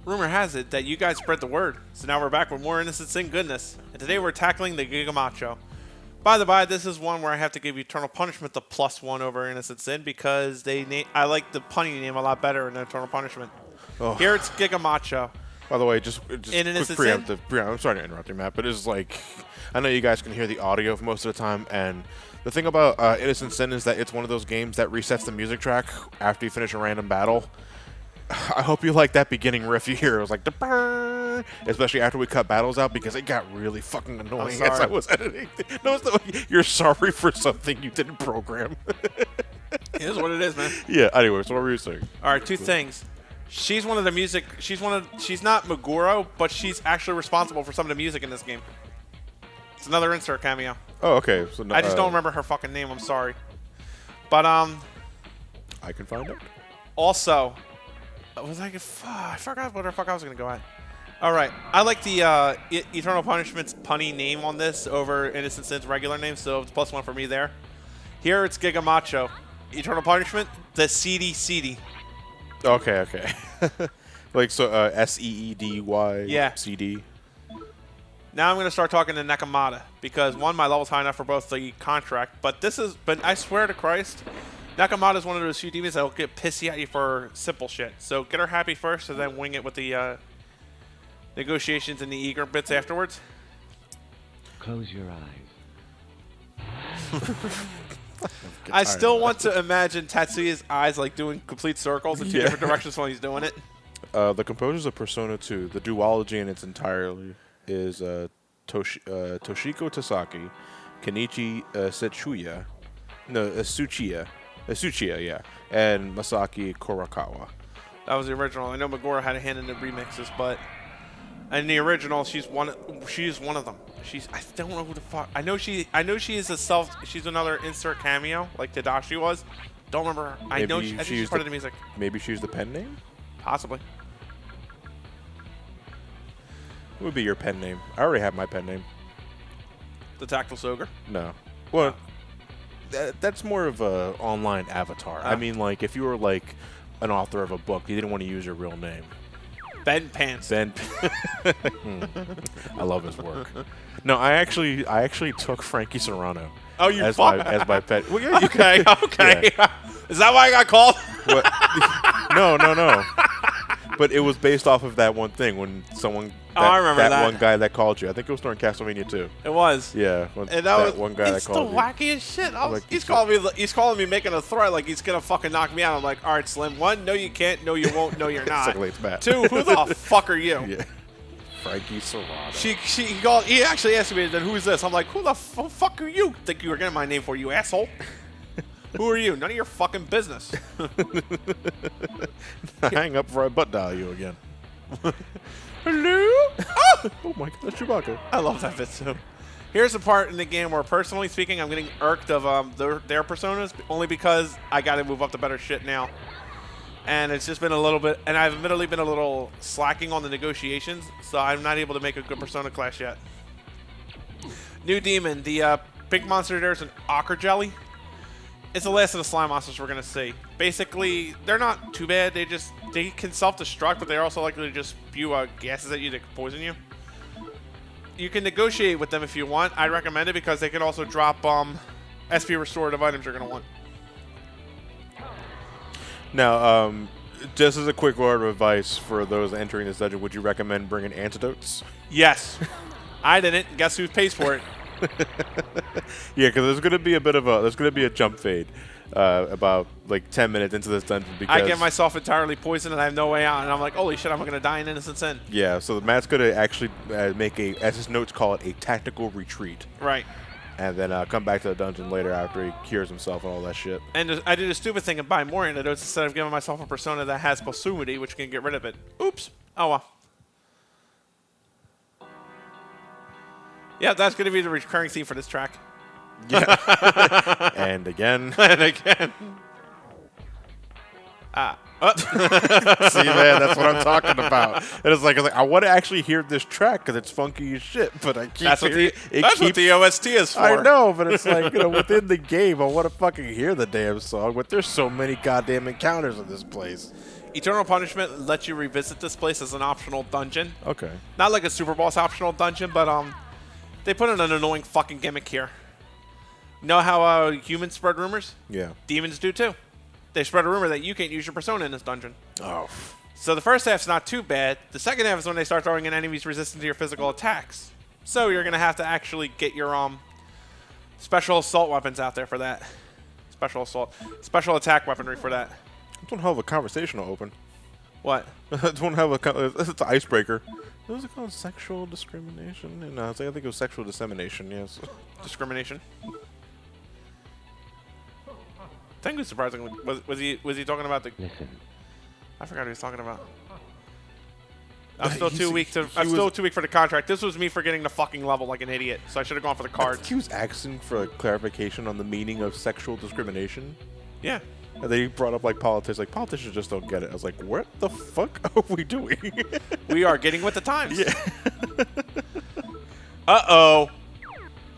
rumor has it that you guys spread the word. So now we're back with more Innocent Sin goodness. And today we're tackling the Giga Macho. By the by, this is one where I have to give Eternal Punishment the +1 over Innocent Sin because I like the punny name a lot better in Eternal Punishment. Oh. Here it's Giga Macho. By the way, just In quick Innocent preemptive. I'm sorry to interrupt you, Matt, but it's like, I know you guys can hear the audio for most of the time, and the thing about Innocent Sin is that it's one of those games that resets the music track after you finish a random battle. I hope you like that beginning riff you hear. It was like, especially after we cut battles out, because it got really fucking annoying as I was editing. No, it's not, you're sorry for something you didn't program. It is what it is, man. Yeah, anyway, so what were you saying? All right, two things. She's one of the music. She's not Meguro, but she's actually responsible for some of the music in this game. It's another insert cameo. Oh, okay. So I just don't remember her fucking name. I'm sorry. But I can find out. also, I forgot what the fuck I was gonna go at. All right, I like the Eternal Punishment's punny name on this over Innocent Sin's regular name, so it's +1 for me there. Here it's Giga Macho. Eternal Punishment, the CD. Okay. Like, so, SEEDY Yeah. CD. Now I'm going to start talking to Nakamata because, one, my level's high enough for both the contract, but I swear to Christ, Nakamata's one of those few demons that will get pissy at you for simple shit. So get her happy first and then wing it with the negotiations and the eager bits afterwards. Close your eyes. I still want to imagine Tatsuya's eyes like doing complete circles in two different directions while he's doing it. The composers of Persona 2, the duology in its entirety, is Toshiko Tasaki, Kenichi Suchiya, yeah, and Masaki Kurakawa. That was the original. I know Meguro had a hand in the remixes, but in the original, she's one of them. I don't know who the fuck. I know she is she's another insert cameo like Tadashi was. Don't remember her. I think she's part of the music. Maybe she used the pen name? Possibly. What would be your pen name? I already have my pen name. The Tactile Soger? No. Well, that's more of a online avatar. I mean, like, if you were like an author of a book, you didn't want to use your real name. Ben Pants. I love his work. No, I actually took Frankie Serrano. Oh, you as fuck. as my pet. Well, yeah, Okay. Yeah. Is that why I got called? What? No. But it was based off of that one thing when someone. I remember that. one guy that called you. I think it was during Castlevania 2. It was. Yeah. And that was one guy that called you. It's the wackiest shit. Like, he's calling me making a threat like he's gonna fucking knock me out. I'm like, all right, Slim. One, no, you can't. No, you won't. No, you're not. Exactly, it's bad. Two, who the fuck are you? Yeah. Frankie Serrano. He actually asked me, then who's this? I'm like, who the fuck are you? Think you were getting my name for, you asshole? Who are you? None of your fucking business. Hang up before I butt dial you again. Hello? Oh my god, that's Chewbacca. I love that bit too. Here's the part in the game where, personally speaking, I'm getting irked of their personas only because I got to move up to better shit now. And it's just been a little bit, and I've admittedly been a little slacking on the negotiations, so I'm not able to make a good persona class yet. New demon, the pink monster there is an ochre jelly. It's the last of the slime monsters we're gonna see. Basically, they're not too bad. They can self-destruct, but they're also likely to just spew gases at you that can poison you. You can negotiate with them if you want. I'd recommend it because they can also drop SP restorative items you're gonna want. Now, just as a quick word of advice for those entering this dungeon, would you recommend bringing antidotes? Yes. I didn't. Guess who pays for it? Yeah, because there's gonna be a jump fade about like 10 minutes into this dungeon because I get myself entirely poisoned and I have no way out, and I'm like, holy shit, I'm gonna die in Innocent Sin. Yeah, so Matt's gonna actually make as his notes call it, a tactical retreat. Right. And then come back to the dungeon later after he cures himself and all that shit. And I did a stupid thing and buy more antidotes instead of giving myself a persona that has Posumity, which can get rid of it. Oops. Oh well. Yeah, that's going to be the recurring theme for this track. Yeah. And again. And again. See, man, that's what I'm talking about. And it's like I want to actually hear this track because it's funky as shit, but I keep That's what the OST is for. I know, but it's like, within the game, I want to fucking hear the damn song, but there's so many goddamn encounters in this place. Eternal Punishment lets you revisit this place as an optional dungeon. Okay. Not like a super boss optional dungeon, but they put in an annoying fucking gimmick here. Know how humans spread rumors? Yeah. Demons do too. They spread a rumor that you can't use your persona in this dungeon. Oh. So the first half's not too bad. The second half is when they start throwing in enemies resistant to your physical attacks. So you're gonna have to actually get your special assault weapons out there for that. Special attack weaponry for that. That's one hell of a conversation to open. What? That's one hell of a... It's an icebreaker. What was it called? Sexual discrimination? No, I think it was sexual dissemination, yes. Discrimination. I think it was surprisingly... Was he talking about the... Listen. I forgot what he was talking about. I'm still too weak for the contract. This was me forgetting the fucking level like an idiot, so I should have gone for the I cards. think he was asking for a clarification on the meaning of sexual discrimination. Yeah. And then he brought up like politics. Like, politicians just don't get it. I was like, what the fuck are we doing? We are getting with the times. Yeah. Uh-oh.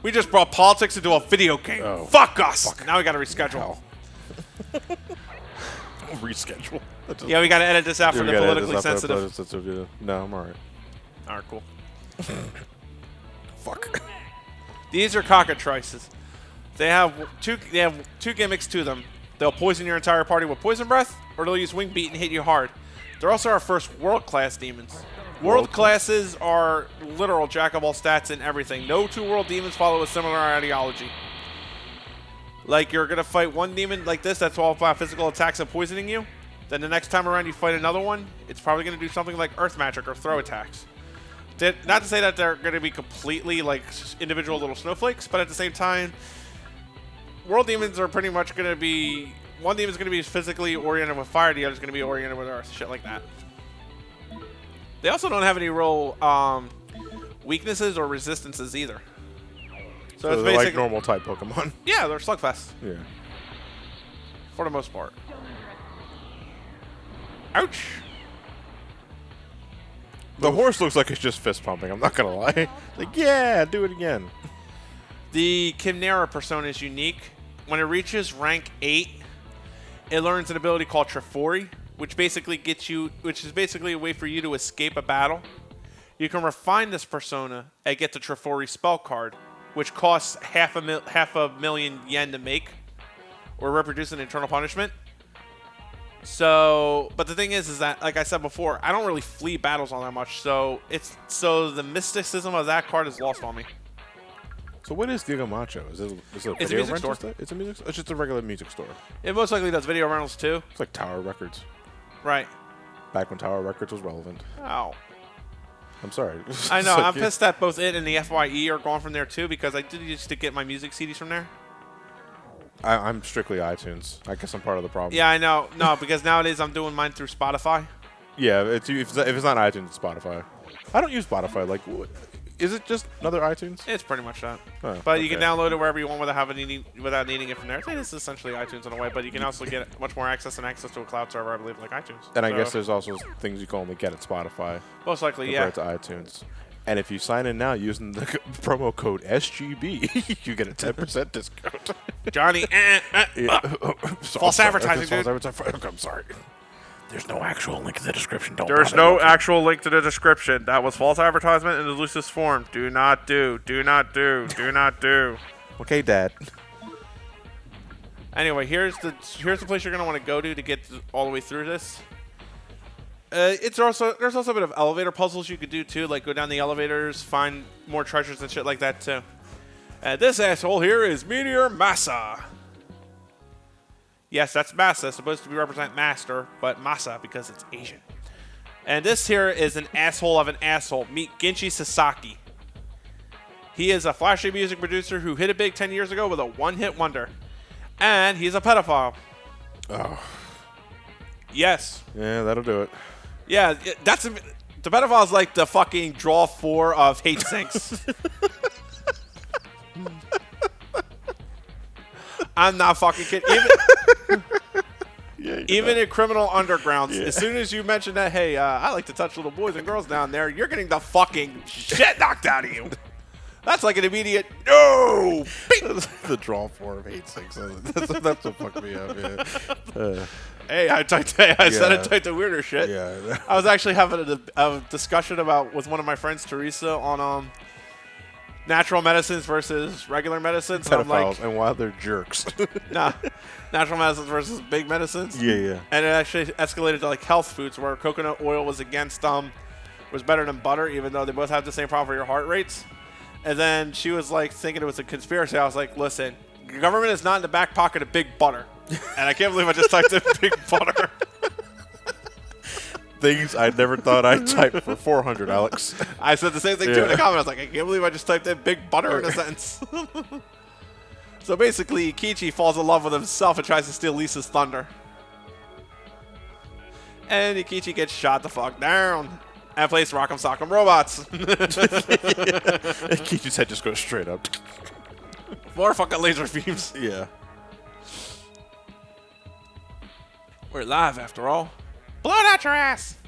We just brought politics into a video game. Oh. Fuck us. Now we got to reschedule. Reschedule. Yeah, we got to edit this out for the politically sensitive. No, I'm alright. All right, cool. Fuck. These are cockatrices. They have two gimmicks to them. They'll poison your entire party with poison breath, or they'll use wing beat and hit you hard. They're also our first world-class demons. World classes are literal jack of all stats and everything. No two world demons follow a similar ideology. Like, you're going to fight one demon like this that's all about physical attacks and poisoning you. Then the next time around you fight another one, it's probably going to do something like earth magic or throw attacks. Not to say that they're going to be completely like individual little snowflakes, but at the same time, world demons are pretty much going to be... One demon's going to be physically oriented with fire, the other's going to be oriented with earth. Shit like that. They also don't have any real weaknesses or resistances either. So it's basically like normal type Pokemon. Yeah, they're Slugfest. Yeah. For the most part. Ouch. The horse looks like it's just fist pumping. I'm not going to lie. Like, yeah, do it again. The Chimera persona is unique. When it reaches rank 8, it learns an ability called Trifori, which is basically a way for you to escape a battle. You can refine this persona and get the Trifori spell card, which costs half a million yen to make, or reproduce an Eternal Punishment. So, but the thing is that, like I said before, I don't really flee battles all that much, so the mysticism of that card is lost on me. So what is Giga Macho? Is it a It's a music store. It's a music. It's just a regular music store. It most likely does video rentals too. It's like Tower Records. Right. Back when Tower Records was relevant. Ow. I'm sorry. I know. I'm pissed that both it and the FYE are gone from there too, because I did used to get my music CDs from there. I'm strictly iTunes. I guess I'm part of the problem. Yeah, I know. No, because nowadays I'm doing mine through Spotify. Yeah, if it's not iTunes, it's Spotify. I don't use Spotify. Like, is it just another iTunes? It's pretty much that. Oh, but you can download it wherever you want without needing it from there. It is essentially iTunes in a way, but you can also get much more access to a cloud server, I believe, like iTunes. And I guess there's also things you can only get at Spotify. Most likely, yeah. Compared to iTunes. And if you sign in now using the promo code SGB, you get a 10% discount. Johnny, false advertising, dude. I'm sorry. There's no actual link in the description. There's no actual link to the description. That was false advertisement in the loosest form. Do not do. Do not do. Do not do. Okay, Dad. Anyway, here's the place you're gonna want to go to get all the way through this. There's also a bit of elevator puzzles you could do too, like go down the elevators, find more treasures and shit like that too. This asshole here is Meteor Massa. Yes, that's Massa, supposed to be represent master, but Massa because it's Asian. And this here is an asshole of an asshole. Meet Ginchi Sasaki. He is a flashy music producer who hit it big 10 years ago with a one-hit wonder. And he's a pedophile. Oh. Yes. Yeah, that'll do it. Yeah, the pedophile is like the fucking draw 4 of hate sinks. I'm not fucking kidding. Even in criminal undergrounds, as soon as you mention that, hey, I like to touch little boys and girls down there, you're getting the fucking shit knocked out of you. That's like an immediate no. The draw form of 8-6. That's what fucked me up. Yeah. Hey, I said it typed the weirder shit. Yeah. I was actually having a discussion with one of my friends, Teresa, on natural medicines versus regular medicines. And I'm like, And why they're jerks. nah, natural medicines versus big medicines. Yeah. And it actually escalated to like health foods, where coconut oil was was better than butter, even though they both have the same problem for your heart rates. And then she was like thinking it was a conspiracy. I was like, listen, the government is not in the back pocket of big butter. And I can't believe I just typed in big butter. Things I never thought I'd type for 400, Alex. I said the same thing too in the comment. I was like, I can't believe I just typed in big butter in a sentence. So basically, Kichi falls in love with himself and tries to steal Lisa's thunder. And Kichi gets shot the fuck down. And plays Rock'em Sock'em Robots. Kichi's head just goes straight up. More fucking laser beams. Yeah. We're live after all. Blow it out your ass.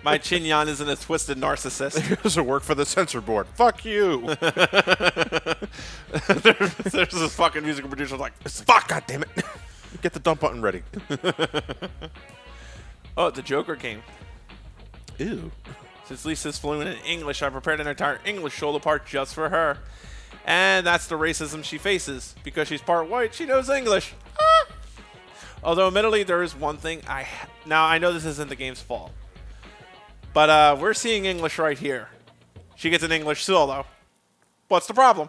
My Chinyan isn't a twisted narcissist. Here's a work for the censor board. Fuck you. There's this fucking musical producer like, Fuck, God damn it. Get the dump button ready. oh, the Joker came. Ew. Since Lisa's fluent in English, I prepared an entire English shoulder part just for her. And that's the racism she faces. Because she's part white, she knows English. Ah. Although, admittedly, there is one thing now, I know this isn't the game's fault. But we're seeing English right here. She gets an English solo. What's the problem?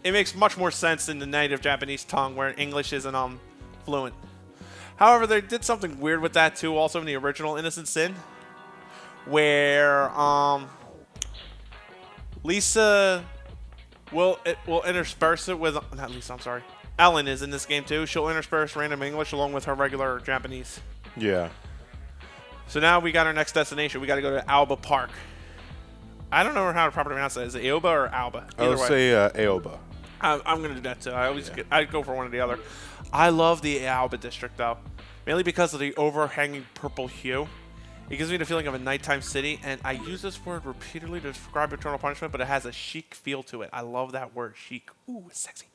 It makes much more sense in the native Japanese tongue where English isn't fluent. However, they did something weird with that too, also in the original Innocent Sin, where Lisa will intersperse it with not Lisa, I'm sorry. Ellen is in this game too. She'll intersperse random English along with her regular Japanese. Yeah. So now we got our next destination. We got to go to Alba Park. I don't know how to properly pronounce that. Is it Aoba or Alba? I would say Aoba. I'm going to do that too. I go for one or the other. I love the Alba district though, mainly because of the overhanging purple hue. It gives me the feeling of a nighttime city, and I use this word repeatedly to describe Eternal Punishment, but it has a chic feel to it. I love that word, chic. Ooh, it's sexy.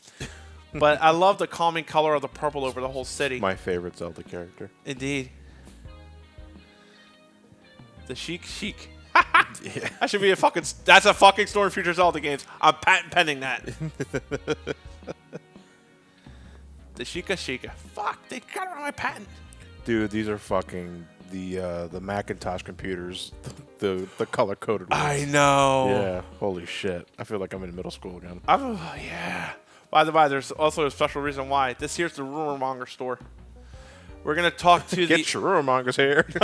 But I love the calming color of the purple over the whole city. My favorite Zelda character. Indeed. The chic. Yeah. That should be that's a fucking story in future Zelda games. I'm patent pending that. The Shika. Fuck, they got it on my patent. Dude, these are fucking the Macintosh computers, the color coded ones. I know. Yeah, holy shit. I feel like I'm in middle school again. Yeah. By the way, there's also a special reason why. This here's the rumor monger store. We're gonna talk to Get your rumor mongers here. They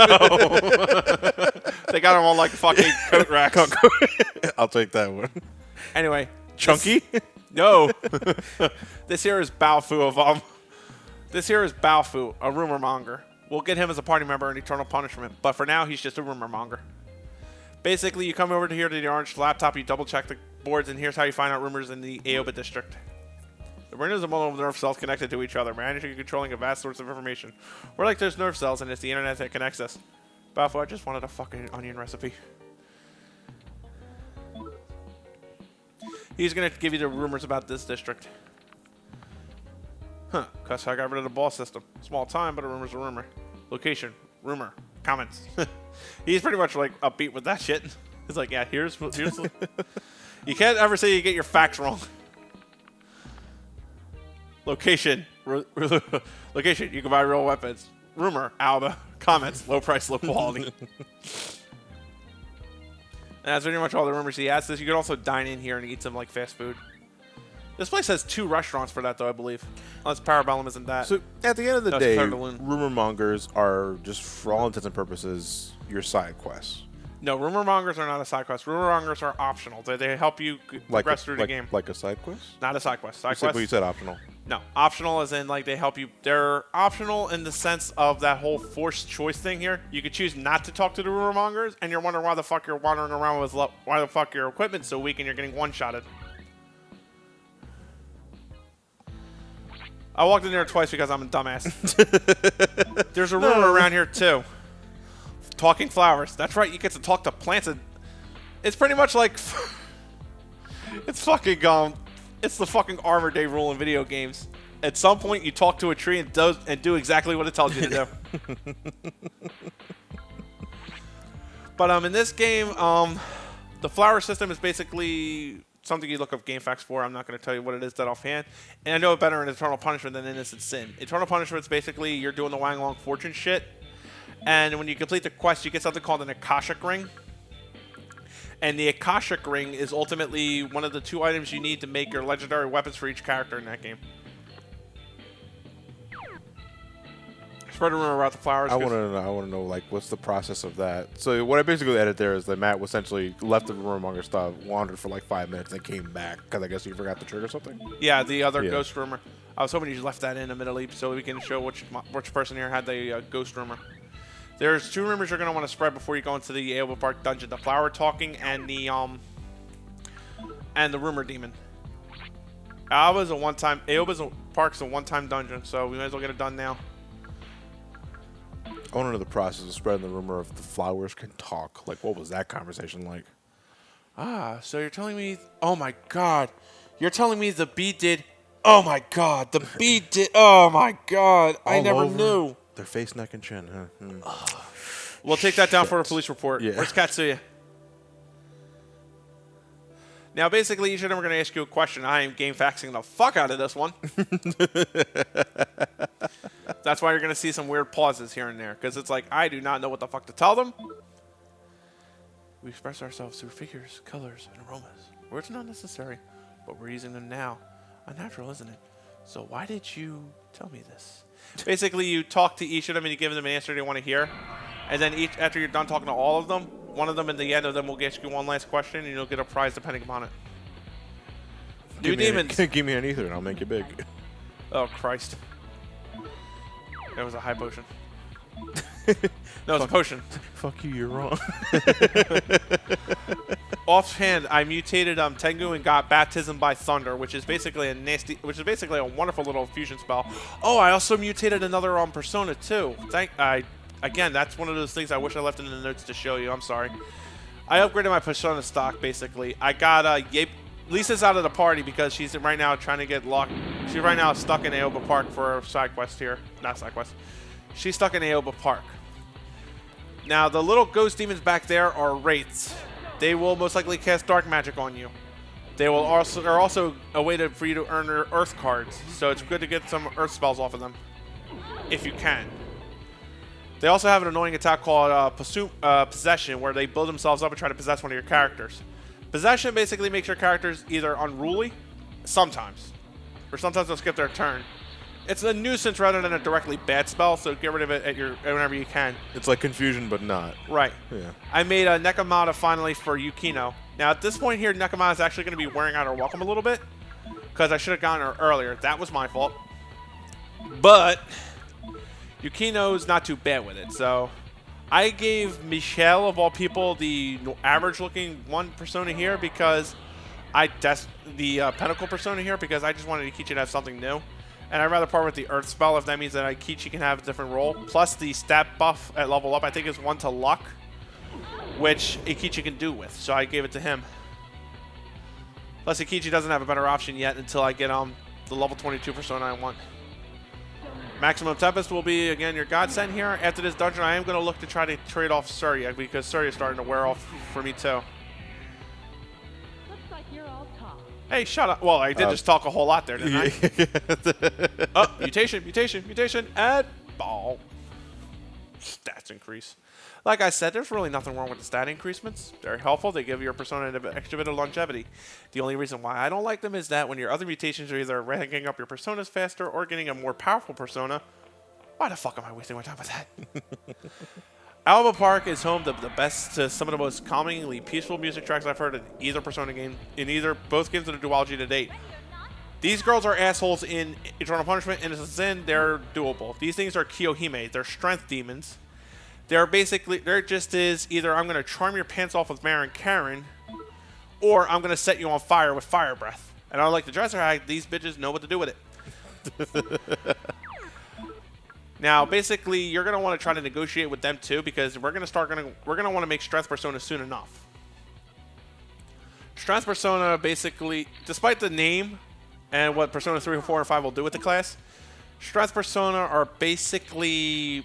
got them on like fucking coat racks. I'll take that one. Anyway, Chunky? No. This here is Balfu This here is Balfu, a rumor monger. We'll get him as a party member in Eternal Punishment, but for now he's just a rumor monger. Basically, you come over to here to the orange laptop, you double check the boards, and here's how you find out rumors in the Aoba district. The brain is a bundle of nerve cells connected to each other, managing and controlling a vast source of information. We're like there's nerve cells, and it's the internet that connects us. Balfu, I just wanted a fucking onion recipe. He's gonna give you the rumors about this district. Huh, cause I got rid of the ball system. Small time, but a rumor's a rumor. Location, rumor, comments. He's pretty much like upbeat with that shit. He's like, yeah, here's you can't ever say you get your facts wrong. Location, location, you can buy real weapons. Rumor, Alba. Comments, low price, low quality. And that's pretty much all the rumors he has. You can also dine in here and eat some like fast food. This place has 2 restaurants for that, though, I believe. Unless Parabellum isn't that. So at the end of the No, it's day, Cardaloon. rumor mongers are just, for all intents and purposes, your side quests. No, rumor mongers are not a side quest. Rumor mongers are optional. They help you progress through the game. Like a side quest? Not a side quest. Side But you quest. said optional. No, optional as in like they help you. They're optional in the sense of that whole forced choice thing here. You could choose not to talk to the rumor mongers, and you're wondering why the fuck you're wandering around with why the fuck your equipment's so weak and you're getting one-shotted. I walked in there twice because I'm a dumbass. There's a rumor around here too. Talking flowers. That's right. You get to talk to plants. And It's pretty much like it's fucking it's the fucking Arbor Day rule in video games. At some point, you talk to a tree and do exactly what it tells you to do. But in this game, the flower system is basically something you look up game facts for. I'm not going to tell you what it is that offhand. And I know it better in Eternal Punishment than Innocent Sin. Eternal Punishment is basically you're doing the Wang Long Fortune shit. And when you complete the quest, you get something called an Akashic Ring. And the Akashic Ring is ultimately one of the 2 items you need to make your legendary weapons for each character in that game. Spread a rumor about the flowers. I want to know, like, what's the process of that? So what I basically edit there is that Matt essentially left the room among her stuff, wandered for like 5 minutes, and came back because I guess you forgot to trigger something. Yeah, the other ghost rumor. I was hoping you left that in admittedly so we can show which person here had the ghost rumor. There's 2 rumors you're going to want to spread before you go into the Aoba Park dungeon: the flower talking and the rumor demon. Aoba's Park's a one-time dungeon, so we might as well get it done now. I want to know the process of spreading the rumor of the flowers can talk. Like, what was that conversation like? So you're telling me... Oh, my God. You're telling me the bee did... Oh, my God. The bee did... Oh, my God. I never knew. Their face, neck, and chin, huh? We'll take that down for a police report. Yeah. Where's Katsuya? Now, basically, each of them are going to ask you a question. I am game faxing the fuck out of this one. That's why you're going to see some weird pauses here and there, because it's like, I do not know what the fuck to tell them. We express ourselves through figures, colors, and aromas. Words are not necessary, but we're using them now. Unnatural, isn't it? So why did you tell me this? Basically, you talk to each of them and you give them an answer they want to hear. And then after you're done talking to all of them, one of them in the end of them will ask you one last question, and you'll get a prize depending upon it. New demons. Give me an ether and I'll make you big. Oh, Christ. That was a high potion. No, it's a potion. Fuck you, you're wrong. Offhand, I mutated Tengu and got Baptism by Thunder, which is basically a wonderful little fusion spell. Oh, I also mutated another Persona too. Again, that's one of those things I wish I left in the notes to show you. I'm sorry. I upgraded my Persona stock basically. I got Lisa's out of the party because she's right now trying to get locked. She's right now stuck in Aoba Park for a side quest here. Not side quest. She's stuck in Aoba Park. Now, the little ghost demons back there are wraiths. They will most likely cast dark magic on you. They're also a way for you to earn earth cards, so it's good to get some earth spells off of them, if you can. They also have an annoying attack called Possession, where they build themselves up and try to possess one of your characters. Possession basically makes your characters either unruly, sometimes, or sometimes they'll skip their turn. It's a nuisance rather than a directly bad spell, so get rid of it whenever you can. It's like confusion, but not. Right. Yeah. I made a Nekomata finally for Yukino. Now, at this point here, Nekomata is actually going to be wearing out her welcome a little bit, because I should have gotten her earlier. That was my fault. But Yukino's not too bad with it, so I gave Michelle, of all people, the average-looking one persona here because the Pinnacle persona here because I just wanted Ikichi to have something new. And I'd rather part with the Earth spell if that means that Ikichi can have a different role. Plus the stat buff at level up, I think is 1 to luck, which Ikichi can do with. So I gave it to him. Plus Ikichi doesn't have a better option yet until I get the level 22 persona I want. Maximum Tempest will be, again, your godsend here. After this dungeon, I am going to look to try to trade off Surya, because Surya is starting to wear off for me, too. Looks like you're all talk. Hey, shut up. Well, I did just talk a whole lot there, didn't I? Oh, mutation, add ball. Stats increase. Like I said, there's really nothing wrong with the stat increasements. They're helpful. They give your persona an extra bit of longevity. The only reason why I don't like them is that when your other mutations are either ranking up your personas faster or getting a more powerful persona, why the fuck am I wasting my time with that? Alba Park is home to some of the most calmingly peaceful music tracks I've heard in either Persona game, both games of the duology to date. These girls are assholes in Eternal Punishment, Innocent Sin. They're doable. These things are Kiyohime. They're strength demons. They're just either I'm going to charm your pants off with Maren Karen, or I'm going to set you on fire with fire breath. And unlike the dresser hag, these bitches know what to do with it. Now, basically, you're going to want to try to negotiate with them too, because we're going to want to make strength persona soon enough. Strength Persona basically, despite the name and what Persona 3, 4, and 5 will do with the class, Strength Persona are basically,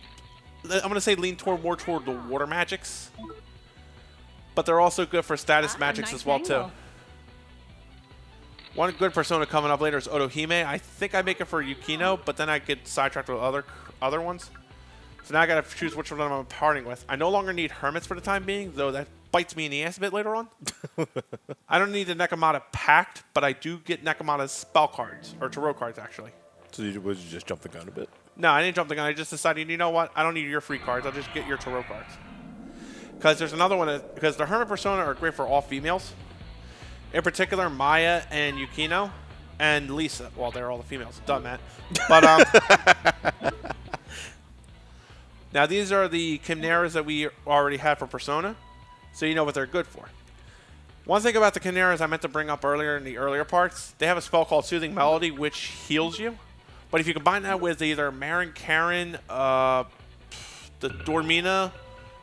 I'm going to say lean more toward the water magics. But they're also good for status magics nice as well, angle. too. One good Persona coming up later is Otohime. I think I make it for Yukino, but then I get sidetracked with other ones. So now I got to choose which one I'm parting with. I no longer need Hermits for the time being, though that bites me in the ass a bit later on. I don't need the Nekomata Pact, but I do get Nekomata's spell cards, or Tarot cards, actually. So would you just jump the gun a bit? No, I didn't jump the gun. I just decided, you know what? I don't need your free cards. I'll just get your Tarot cards. Because there's another one, because the Hermit Persona are great for all females. In particular, Maya and Yukino and Lisa. Well, they're all the females. Done, Matt. But, now, these are the Chimeras that we already have for Persona, so you know what they're good for. One thing about the Chimeras I meant to bring up earlier in the earlier parts, they have a spell called Soothing Melody, which heals you. But if you combine that with either Marin Karen, the Dormina,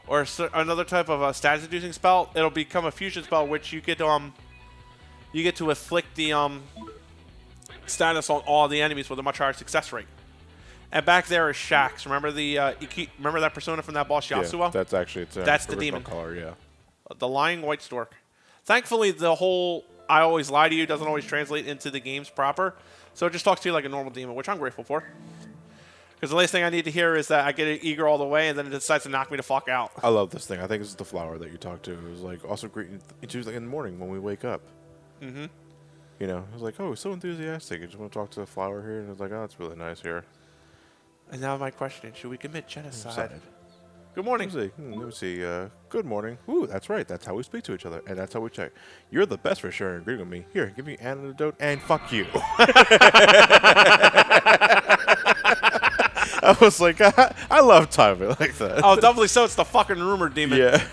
or another type of status-inducing spell, it'll become a fusion spell, which you get to afflict the status on all the enemies with a much higher success rate. And back there is Shax. Remember remember that Persona from that boss Yasuo? Yeah, that's actually That's the original demon. color, yeah. The Lying White Stork. Thankfully, the whole "I always lie to you" doesn't always translate into the games proper, so it just talks to you like a normal demon, which I'm grateful for. Because the last thing I need to hear is that I get it eager all the way, and then it decides to knock me the fuck out. I love this thing. I think this is the flower that you talked to. It was like also great Tuesday in the morning when we wake up. Mm-hmm. You know, I was like, oh, so enthusiastic. I just want to talk to the flower here, and I was like, oh, it's really nice here. And now my question: should we commit genocide? Side. Good morning. Let me see. Good morning. Ooh, that's right. That's how we speak to each other, and that's how we check. You're the best for sharing and agreeing with me. Here, give me an antidote, and fuck you. I was like, I love timing like that. Oh, doubly so. It's the fucking rumor demon. Yeah.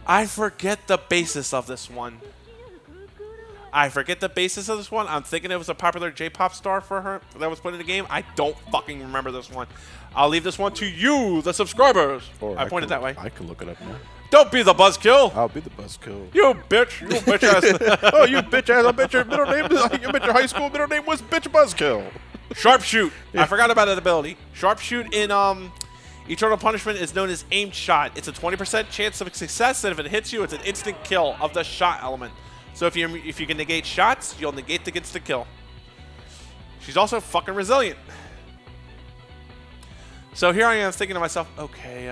I forget the basis of this one. I'm thinking it was a popular J-pop star for her that was put in the game. I don't fucking remember this one. I'll leave this one to you, the subscribers. Or I pointed that way. I can look it up now. Don't be the buzzkill. I'll be the buzzkill. You bitch. You bitch ass. Oh, you bitch ass. I bet your middle name. I bet your high school middle name was bitch buzzkill. Sharpshoot. I forgot about that ability. Sharpshoot in Eternal Punishment is known as aimed shot. It's a 20% chance of success, and if it hits you, it's an instant kill of the shot element. So if you can negate shots, you'll negate the instant kill. She's also fucking resilient. So here I am thinking to myself, okay,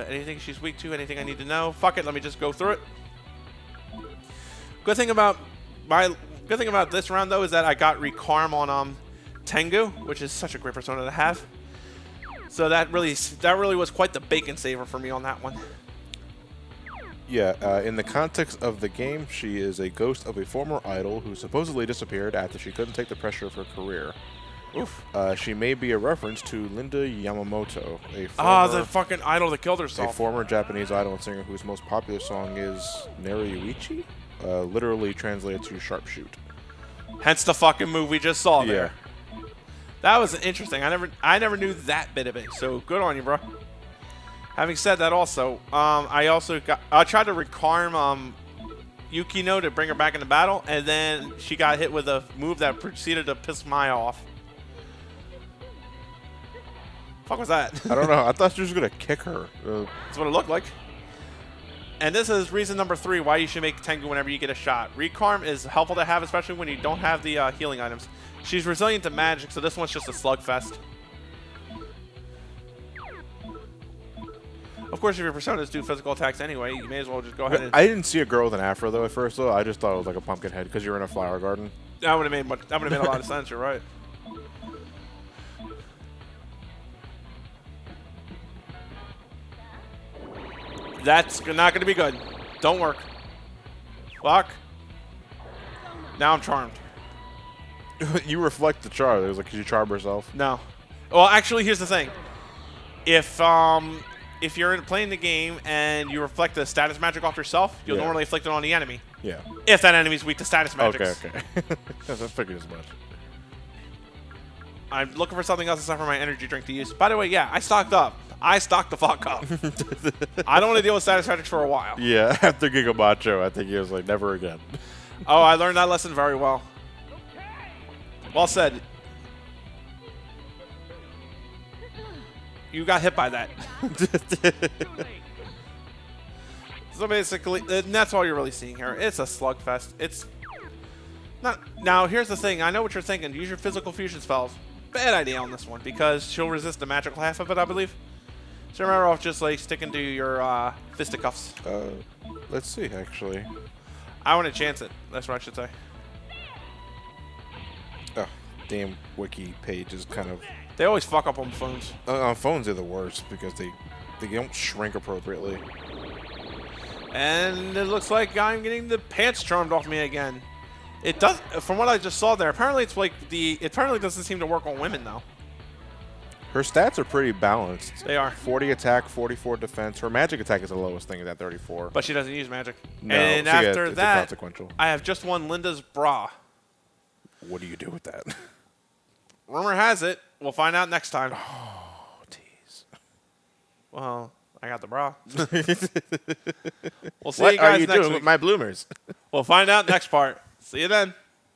anything she's weak to, anything I need to know? Fuck it, let me just go through it. Good thing about this round though is that I got Recarm on Tengu, which is such a great persona to have. So that really was quite the bacon saver for me on that one. Yeah, in the context of the game, she is a ghost of a former idol who supposedly disappeared after she couldn't take the pressure of her career. Oof. She may be a reference to Linda Yamamoto, the fucking idol that killed a herself. former Japanese idol and singer whose most popular song is Neruyuichi, literally translated to sharpshoot. Hence the fucking move we just saw there. That was interesting. I never knew that bit of it. So good on you, bro. Having said that, also, I tried to recarm Yukino to bring her back into battle, and then she got hit with a move that proceeded to piss Maya off. Fuck was that? I don't know. I thought she was gonna kick her. That's what it looked like. And this is reason number 3 why you should make Tengu whenever you get a shot. Recarm is helpful to have, especially when you don't have the healing items. She's resilient to magic, so this one's just a slugfest. Of course, if your personas do physical attacks anyway, you may as well just go ahead and... I didn't see a girl with an afro though at first though. I just thought it was like a pumpkin head because you're in a flower garden. That would have made a lot of sense. You're right. That's not going to be good. Don't work. Fuck. Now I'm charmed. You reflect the charm. It was like, could you charm herself? No. Well, actually, here's the thing. If you're playing the game and you reflect the status magic off yourself, you'll normally inflict it on the enemy. Yeah. If that enemy's weak to status magics. Okay. I figured as much. I'm looking for something else aside from my energy drink to use. By the way, yeah, I stocked up. I stocked the fuck up. I don't want to deal with status metrics for a while. Yeah, after Giga Macho, I think he was like, never again. Oh, I learned that lesson very well. Well said. You got hit by that. So basically, and that's all you're really seeing here. It's a slugfest. It's not. Now, here's the thing. I know what you're thinking. Use your physical fusion spells. Bad idea on this one because she'll resist the magical half of it, I believe. So remember off just like sticking to your fisticuffs. Let's see, actually. I want to chance it. That's what I should say. Oh, damn wiki page is kind of... They always fuck up on phones. On phones, they're the worst because they don't shrink appropriately. And it looks like I'm getting the pants charmed off me again. It does, from what I just saw there. Apparently, it's like it apparently doesn't seem to work on women though. Her stats are pretty balanced. They are. 40 attack, 44 defense. Her magic attack is the lowest thing at that 34. But she doesn't use magic. No, and so yeah, after it's that, consequential. I have just won Linda's bra. What do you do with that? Rumor has it. We'll find out next time. Oh, tease. Well, I got the bra. We'll see What you guys are you next doing week. with my bloomers? We'll find out next part. See you then.